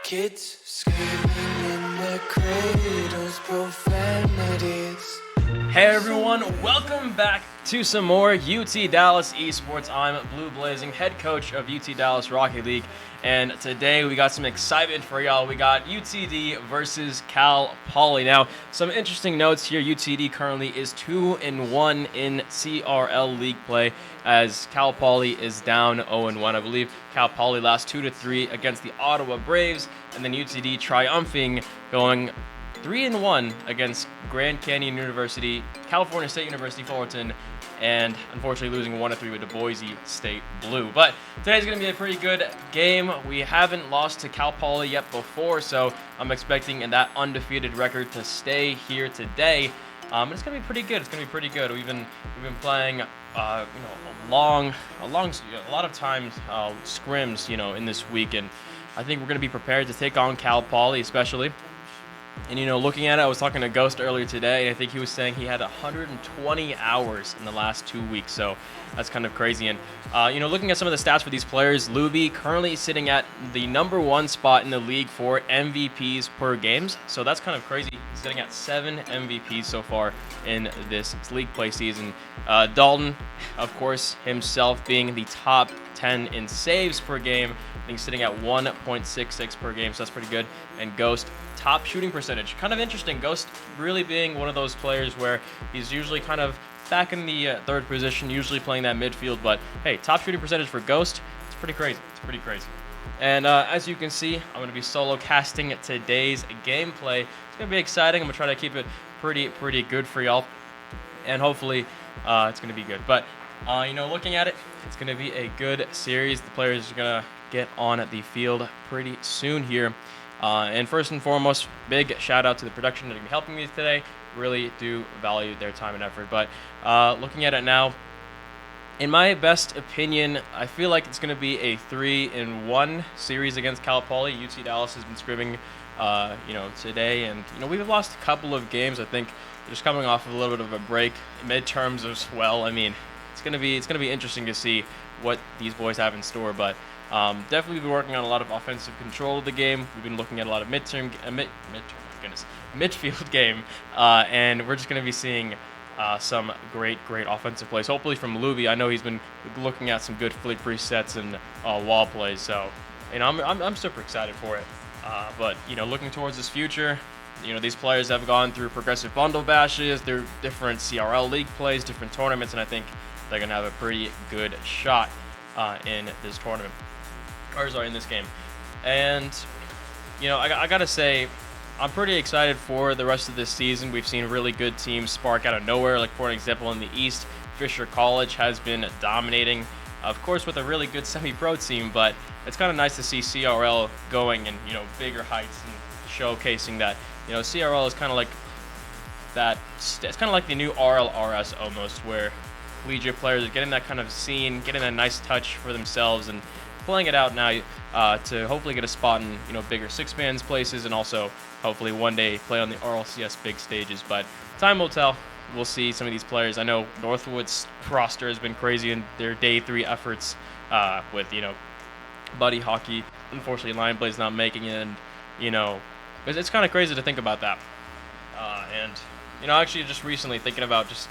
Kids screaming in their cradles, profanities. Hey everyone, welcome back to some more UT Dallas Esports. I'm BluBlazing, head coach of UT Dallas Rocket League, and today we got some excitement for y'all. We got UTD versus Cal Poly. Now, some interesting notes here. UTD currently is 2-1 in CRL league play, as Cal Poly is down 0-1. I believe Cal Poly lost 2-3 against the Ottawa Braves, and then UTD triumphing, going 3-1 against Grand Canyon University, California State University Fullerton, and unfortunately losing 1-3 with the Boise State Blue. But today's going to be a pretty good game. We haven't lost to Cal Poly yet before, so I'm expecting that undefeated record to stay here today. It's going to be pretty good. It's going to be pretty good. We've been playing, a lot of times scrims, in this week, and I think we're going to be prepared to take on Cal Poly, especially. And, looking at it, I was talking to Ghost earlier today, and I think he was saying he had 120 hours in the last 2 weeks, so that's kind of crazy. And, looking at some of the stats for these players, Luby currently sitting at the #1 spot in the league for MVPs per games, so that's kind of crazy. He's sitting at 7 MVPs so far in this league play season. Dalton, of course, himself being the top 10 in saves per game, I think sitting at 1.66 per game, so that's pretty good. And Ghost, top shooting percentage. Kind of interesting. Ghost really being one of those players where he's usually kind of back in the third position, usually playing that midfield. But hey, top shooting percentage for Ghost, it's pretty crazy. It's pretty crazy. And as you can see, I'm going to be solo casting today's gameplay. It's going to be exciting. I'm going to try to keep it pretty good for y'all. And hopefully it's going to be good. But, looking at it, it's going to be a good series. The players are going to get on at the field pretty soon here. And first and foremost, big shout out to the production that are going to be helping me today. Really do value their time and effort. But looking at it now, in my best opinion, I feel like it's going to be a 3-1 series against Cal Poly. UT Dallas has been scrimming, today, and we've lost a couple of games. I think just coming off of a little bit of a break, midterms as well. I mean, it's going to be interesting to see what these boys have in store, but. Definitely been working on a lot of offensive control of the game. We've been looking at a lot of midfield game, and we're just going to be seeing some great offensive plays. Hopefully from Luby. I know he's been looking at some good flick resets and wall plays, so I'm super excited for it. But looking towards this future, these players have gone through progressive bundle bashes, through different CRL league plays, different tournaments, and I think they're going to have a pretty good shot in this tournament. In this game. And I gotta say, I'm pretty excited for the rest of this season. We've seen really good teams spark out of nowhere. Like, for example, in the East, Fisher College has been dominating, of course, with a really good semi-pro team, but it's kind of nice to see CRL going and bigger heights and showcasing that CRL is kind of like that. It's kind of like the new RLRS almost, where collegiate players are getting that kind of scene, getting that nice touch for themselves, and playing it out now to hopefully get a spot in bigger six-man places, and also hopefully one day play on the RLCS big stages. But time will tell. We'll see some of these players. I know Northwood's roster has been crazy in their day 3 efforts with buddy hockey. Unfortunately, Lion Blade's not making it, and it's kind of crazy to think about that. Actually just recently thinking about just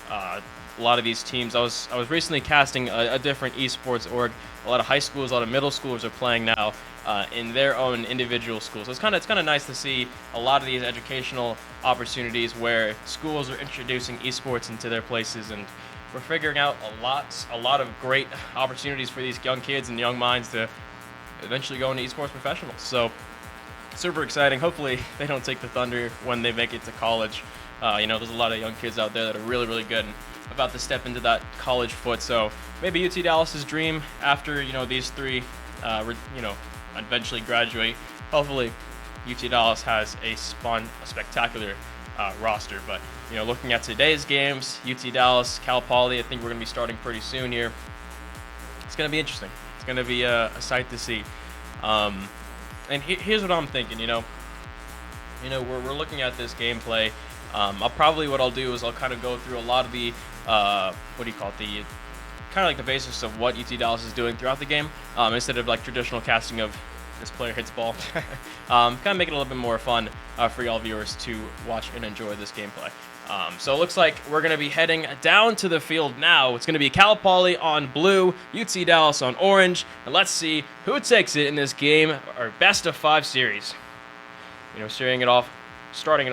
a lot of these teams. I was recently casting a different esports org. A lot of high schools, a lot of middle schoolers are playing now in their own individual schools. So it's kind of nice to see a lot of these educational opportunities where schools are introducing esports into their places, and we're figuring out a lot of great opportunities for these young kids and young minds to eventually go into esports professionals. So super exciting. Hopefully they don't take the thunder when they make it to college. There's a lot of young kids out there that are really good and about to step into that college foot. So maybe UT Dallas's dream after these 3 eventually graduate. Hopefully UT Dallas has a spectacular roster. But looking at today's games, UT Dallas, Cal Poly, I think we're going to be starting pretty soon here. It's going to be interesting. It's going to be a sight to see. And here's what I'm thinking. We're looking at this gameplay. What I'll do is I'll kind of go through a lot of the kind of like the basics of what UT Dallas is doing throughout the game, instead of like traditional casting of this player hits ball. Kind of make it a little bit more fun for y'all viewers to watch and enjoy this gameplay. So it looks like we're going to be heading down to the field now. It's going to be Cal Poly on blue, UT Dallas on orange. And let's see who takes it in this game, our best of 5 series. You know, starting it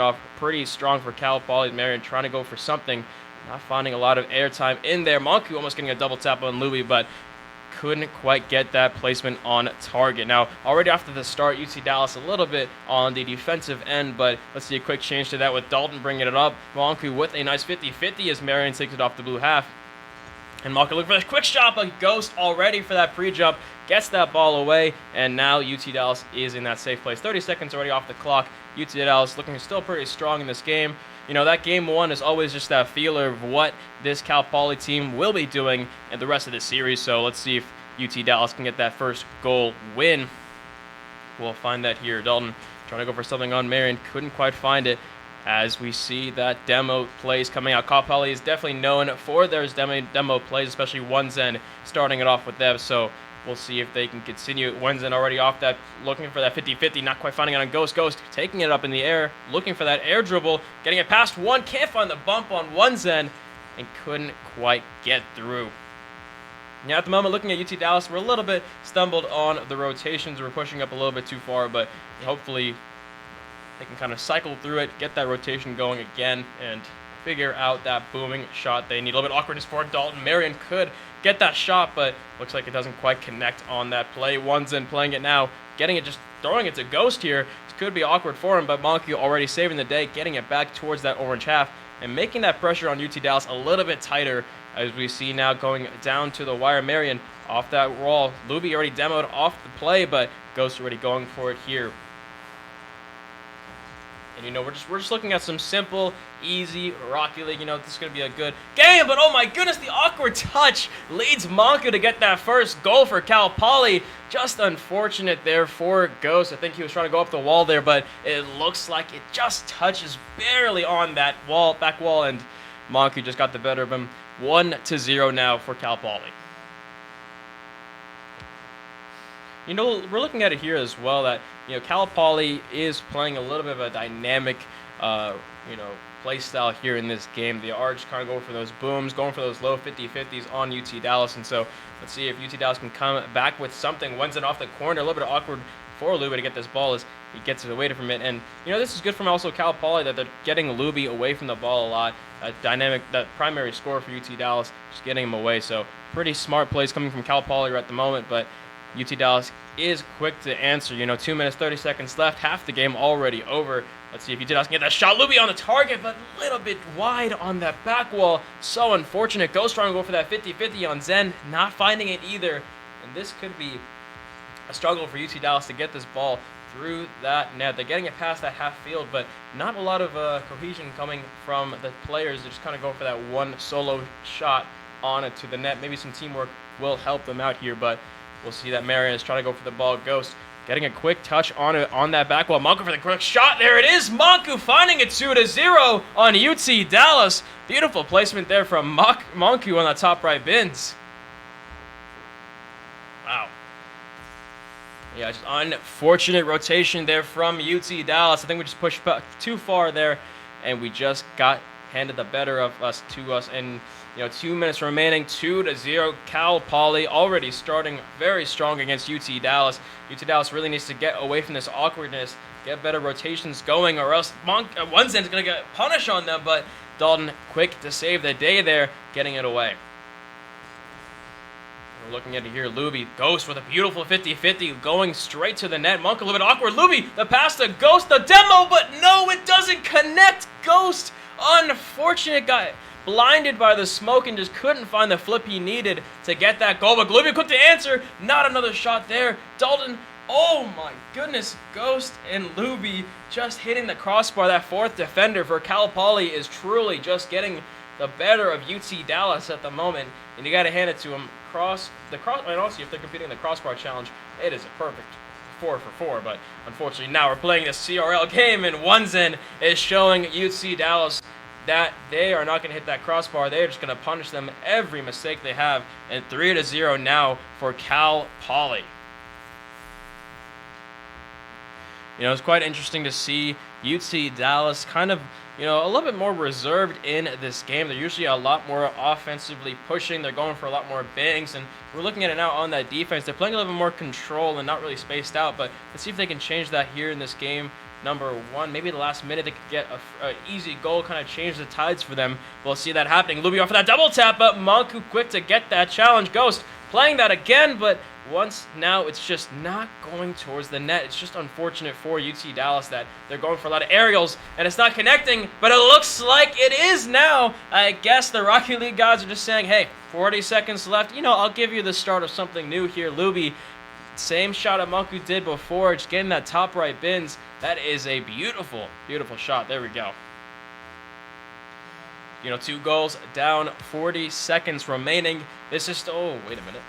off pretty strong for Cal Poly. Marion trying to go for something, not finding a lot of airtime in there. Monku almost getting a double tap on Louis, but couldn't quite get that placement on target. Now, already after the start, UT Dallas a little bit on the defensive end, but let's see a quick change to that with Dalton bringing it up. Monku with a nice 50-50 as Marion takes it off the blue half. And Monku looking for a quick shot, but Ghost already for that pre-jump, gets that ball away, and now UT Dallas is in that safe place. 30 seconds already off the clock. UT Dallas looking still pretty strong in this game. You know, that game one is always just that feeler of what this Cal Poly team will be doing in the rest of the series. So let's see if UT Dallas can get that first goal win. We'll find that here. Dalton trying to go for something on Marion, couldn't quite find it. As we see that demo plays coming out. Cal Poly is definitely known for their demo plays, especially Wenzen starting it off with them. So we'll see if they can continue. Wenzen already off that, looking for that 50-50, not quite finding it on Ghost. Ghost taking it up in the air, looking for that air dribble, getting it past one, can't find the bump on Wenzen, and couldn't quite get through. Now at the moment, looking at UT Dallas, we're a little bit stumbled on the rotations. We're pushing up a little bit too far, but hopefully they can kind of cycle through it, get that rotation going again, and figure out that booming shot they need. A little bit awkwardness for Dalton. Marion could get that shot, but looks like it doesn't quite connect on that play. Wenzen playing it now, getting it, just throwing it to Ghost here. This could be awkward for him, but Monku already saving the day, getting it back towards that orange half, and making that pressure on UT Dallas a little bit tighter, as we see now going down to the wire. Marion off that wall. Luby already demoed off the play, but Ghost already going for it here. And, you know, we're just looking at some simple, easy Rocky League. You know, this is going to be a good game, but oh my goodness, the awkward touch leads Monku to get that first goal for Cal Poly. Just unfortunate there for Ghost. I think he was trying to go up the wall there, but it looks like it just touches barely on that wall, back wall, and Monku just got the better of him. 1-0 now for Cal Poly. You know, we're looking at it here as well that, you know, Cal Poly is playing a little bit of a dynamic, you know, play style here in this game. They are just kind of going for those booms, going for those low 50-50s on UT Dallas. And so let's see if UT Dallas can come back with something. Wenzen off the corner, a little bit awkward for Luby to get this ball as he gets it away from it. And, you know, this is good from also Cal Poly that they're getting Luby away from the ball a lot. Dynamic, that primary score for UT Dallas, just getting him away. So pretty smart plays coming from Cal Poly right at the moment, but UT Dallas is quick to answer. You know, 2 minutes, 30 seconds left. Half the game already over. Let's see if UT Dallas can get that shot. Luby on the target, but a little bit wide on that back wall. So unfortunate. Ghost trying to go for that 50-50 on Zen. Not finding it either. And this could be a struggle for UT Dallas to get this ball through that net. They're getting it past that half field, but not a lot of cohesion coming from the players. They're just kind of going for that one solo shot on it to the net. Maybe some teamwork will help them out here, but we'll see that Marion is trying to go for the ball. Ghost getting a quick touch on it on that back wall. Monku for the quick shot. There it is. Monku finding it 2-0 on UT Dallas. Beautiful placement there from Monku on the top right bins. Wow. Yeah, just unfortunate rotation there from UT Dallas. I think we just pushed back too far there, and we just got handed the better of us to us. And, you know, 2 minutes remaining, 2-0. Cal Poly already starting very strong against UT Dallas. UT Dallas really needs to get away from this awkwardness, get better rotations going, or else Wenzen's going to get punished on them. But Dalton quick to save the day there, getting it away. We're looking at it here. Luby, Ghost with a beautiful 50-50 going straight to the net. Monk a little bit awkward. Luby, the pass to Ghost, the demo, but no, it doesn't connect. Ghost, unfortunate guy, blinded by the smoke and just couldn't find the flip he needed to get that goal. But Luby quick to answer. Not another shot there. Dalton, oh my goodness, Ghost and Luby just hitting the crossbar. That fourth defender for Cal Poly is truly just getting the better of UT Dallas at the moment, and you got to hand it to him. And also if they're competing in the crossbar challenge, it is a perfect 4 for 4. But unfortunately, now we're playing this CRL game, and Wenzen is showing UT Dallas that they are not going to hit that crossbar. They're just going to punish them every mistake they have, and 3-0 now for Cal Poly. It's quite interesting to see UT Dallas kind of, a little bit more reserved in this game. They're usually a lot more offensively pushing. They're going for a lot more bangs, and we're looking at it now on that defense. They're playing a little bit more control and not really spaced out, but let's see if they can change that here in this game. Number 1, maybe the last minute they could get an easy goal, kind of change the tides for them. We'll see that happening. Luby off for that double tap, but Monku quick to get that challenge. Ghost playing that again, but once now it's just not going towards the net. It's just unfortunate for UT Dallas that they're going for a lot of aerials and it's not connecting, but it looks like it is now. I guess the Rocket League gods are just saying, hey, 40 seconds left. I'll give you the start of something new here. Luby, same shot that Monku did before, just getting that top right bins. That is a beautiful, beautiful shot. There we go. 2 goals down, 40 seconds remaining. This is oh, wait a minute.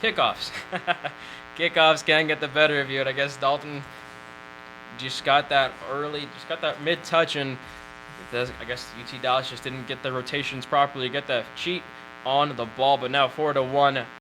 Kickoffs. Kickoffs can get the better of you, and I guess Dalton just got that mid-touch, and I guess UT Dallas just didn't get the rotations properly, get the cheat on the ball, but now 4-1